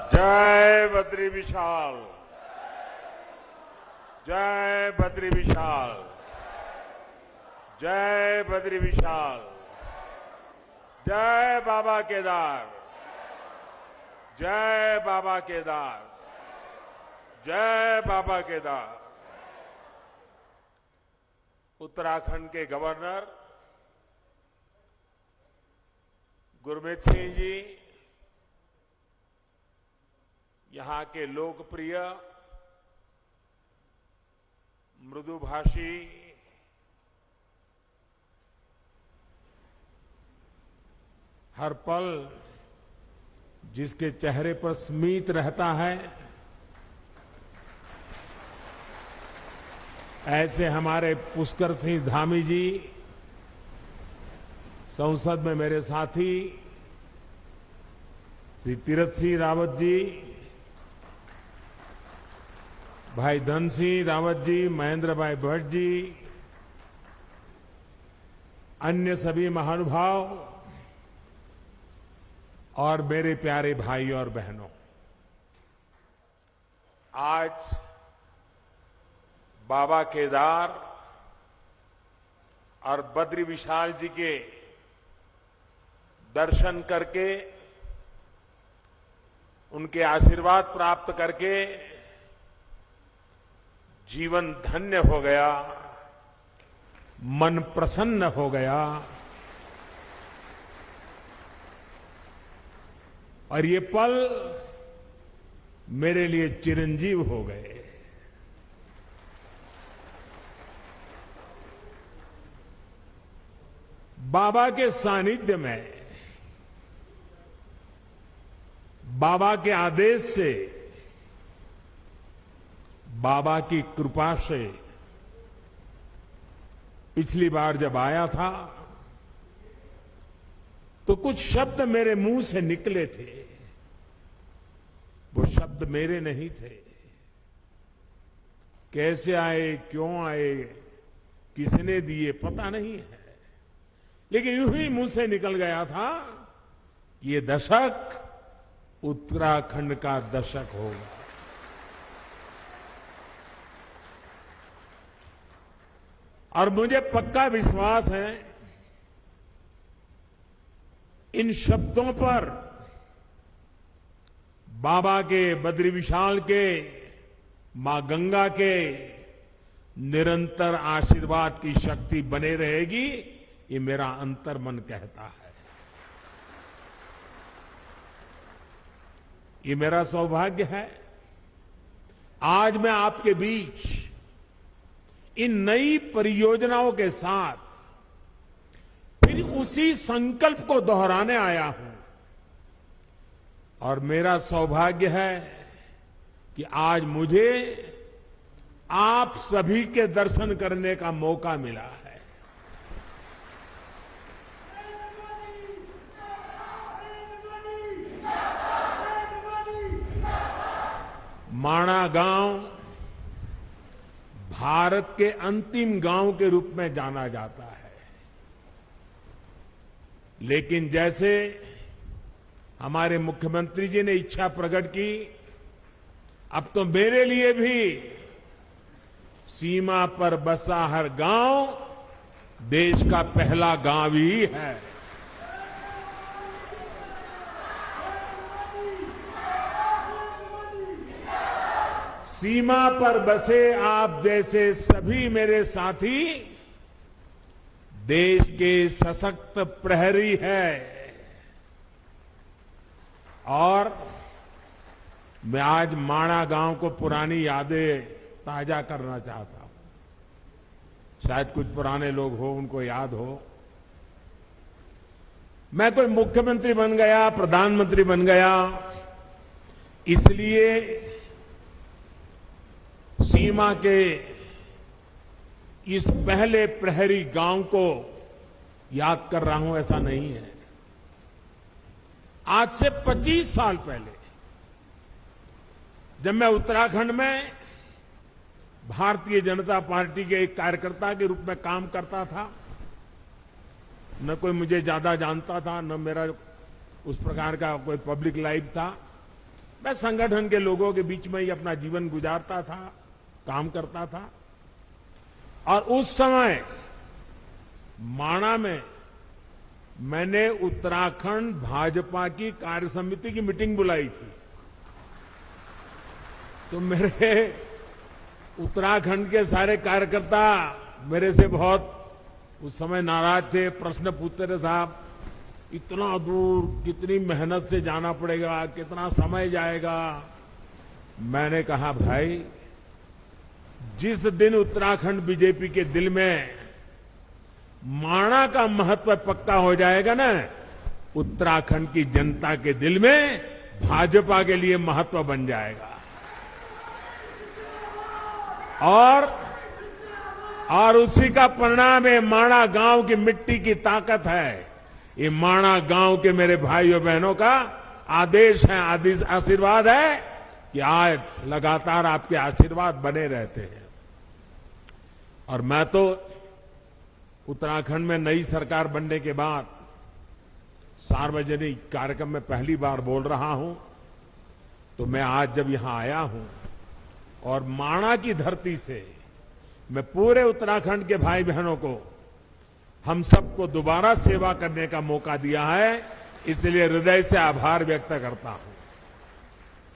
जय बद्री विशाल, जय बद्री विशाल, जय बद्री विशाल, जय बाबा केदार, जय बाबा केदार, जय बाबा केदार। उत्तराखंड के गवर्नर गुरमीत सिंह जी, यहां के लोकप्रिय मृदुभाषी हर पल जिसके चेहरे पर स्मित रहता है, ऐसे हमारे पुष्कर सिंह धामी जी, संसद में मेरे साथी श्री तीरथ सिंह रावत जी, भाई धन सिंह रावत जी, महेंद्र भाई भट्ट जी, अन्य सभी महानुभाव और मेरे प्यारे भाई और बहनों, आज बाबा केदार और बद्री विशाल जी के दर्शन करके, उनके आशीर्वाद प्राप्त करके जीवन धन्य हो गया, मन प्रसन्न हो गया। और ये पल मेरे लिए चिरंजीव हो गए। बाबा के सानिध्य में, बाबा के आदेश से, बाबा की कृपा से पिछली बार जब आया था तो कुछ शब्द मेरे मुंह से निकले थे। वो शब्द मेरे नहीं थे। कैसे आए, क्यों आए, किसने दिए, पता नहीं है, लेकिन यूं ही मुंह से निकल गया था कि ये दशक उत्तराखंड का दशक होगा। और मुझे पक्का विश्वास है इन शब्दों पर बाबा के, बद्री विशाल के, मां गंगा के निरंतर आशीर्वाद की शक्ति बने रहेगी, ये मेरा अंतर्मन कहता है। ये मेरा सौभाग्य है आज मैं आपके बीच इन नई परियोजनाओं के साथ फिर उसी संकल्प को दोहराने आया हूं। और मेरा सौभाग्य है कि आज मुझे आप सभी के दर्शन करने का मौका मिला है। माणा गांव भारत के अंतिम गांव के रूप में जाना जाता है, लेकिन जैसे हमारे मुख्यमंत्री जी ने इच्छा प्रकट की, अब तो मेरे लिए भी सीमा पर बसा हर गांव देश का पहला गांव ही है। सीमा पर बसे आप जैसे सभी मेरे साथी देश के सशक्त प्रहरी है। और मैं आज माणा गांव को पुरानी यादें ताजा करना चाहता हूं। शायद कुछ पुराने लोग हो, उनको याद हो, मैं कोई मुख्यमंत्री बन गया, प्रधानमंत्री बन गया, इसलिए सीमा के इस पहले प्रहरी गांव को याद कर रहा हूं, ऐसा नहीं है। आज से 25 साल पहले जब मैं उत्तराखंड में भारतीय जनता पार्टी के एक कार्यकर्ता के रूप में काम करता था, न कोई मुझे ज्यादा जानता था, न मेरा उस प्रकार का कोई पब्लिक लाइफ था, मैं संगठन के लोगों के बीच में ही अपना जीवन गुजारता था, काम करता था। और उस समय माणा में मैंने उत्तराखंड भाजपा की कार्य समिति की मीटिंग बुलाई थी। तो मेरे उत्तराखंड के सारे कार्यकर्ता मेरे से बहुत उस समय नाराज थे, प्रश्न पूछते थे, साहब इतना दूर कितनी मेहनत से जाना पड़ेगा, कितना समय जाएगा। मैंने कहा भाई, जिस दिन उत्तराखंड बीजेपी के दिल में माणा का महत्व पक्का हो जाएगा ना, उत्तराखंड की जनता के दिल में भाजपा के लिए महत्व बन जाएगा। और उसी का परिणाम है माणा गांव की मिट्टी की ताकत है। ये माणा गांव के मेरे भाइयों बहनों का आदेश है, आशीर्वाद है कि आज लगातार आपके आशीर्वाद बने रहते हैं। और मैं तो उत्तराखंड में नई सरकार बनने के बाद सार्वजनिक कार्यक्रम में पहली बार बोल रहा हूं। तो मैं आज जब यहां आया हूं और माणा की धरती से मैं पूरे उत्तराखंड के भाई बहनों को, हम सबको दोबारा सेवा करने का मौका दिया है, इसलिए हृदय से आभार व्यक्त करता हूं।